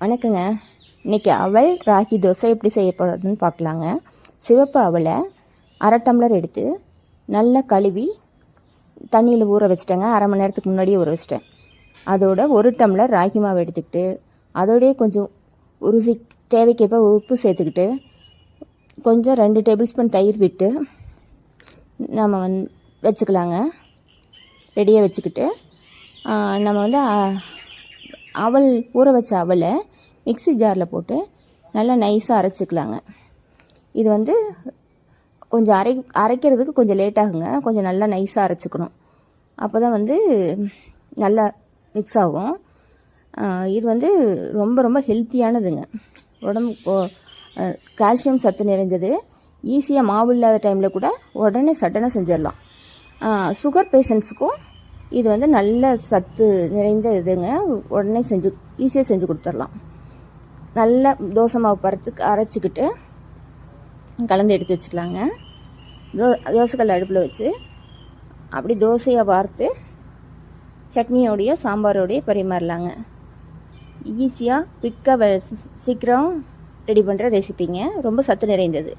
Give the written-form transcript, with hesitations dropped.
வணக்கங்க. இன்றைக்கி அவல் ராகி தோசை எப்படி செய்யப்படுறதுன்னு பார்க்கலாங்க. சிவப்பு அவலை 1/2 டம்ளர் எடுத்து நல்லா கழுவி தண்ணியில் ஊற வச்சிட்டேங்க. 1/2 மணி நேரத்துக்கு முன்னாடியே ஊற வச்சிட்டேன். அதோட 1 டம்ளர் ராகி மாவு எடுத்துக்கிட்டு அதோடய கொஞ்சம் தேவைக்கேற்ப உப்பு சேர்த்துக்கிட்டு கொஞ்சம் 2 டேபிள் ஸ்பூன் தயிர் விட்டு நம்ம வச்சுக்கலாங்க. ரெடியாக வச்சுக்கிட்டு நம்ம அவல் ஊற வச்ச அவலை மிக்ஸி ஜாரில் போட்டு நல்லா நைஸாக அரைச்சிக்கலாங்க. இது கொஞ்சம் அரைக்கிறதுக்கு கொஞ்சம் லேட் ஆகுங்க. கொஞ்சம் நல்லா நைஸாக அரைச்சிக்கணும். அப்போ தான் நல்லா மிக்ஸ் ஆகும். இது ரொம்ப ரொம்ப ஹெல்த்தியானதுங்க. உடம்பு கால்சியம் சத்து நிறைந்தது. ஈஸியாக மாவு இல்லாத டைமில் கூட உடனே சட்டனாக செஞ்சிடலாம். சுகர் பேஷண்ட்ஸுக்கும் இது நல்ல சத்து நிறைந்த இதுங்க. உடனே ஈஸியாக செஞ்சு கொடுத்துடலாம். நல்லா தோசை மாவு அரைச்சிக்கிட்டு கலந்து எடுத்து வச்சுக்கலாங்க. தோசைக்கல் அடுப்பில் வச்சு அப்படி தோசையை வார்த்து சட்னியோடைய சாம்பாரோடைய பரிமாறலாங்க. ஈஸியாக குயிக்காக சீக்கிரம் ரெடி பண்ணுற ரெசிபிங்க. ரொம்ப சத்து நிறைந்தது.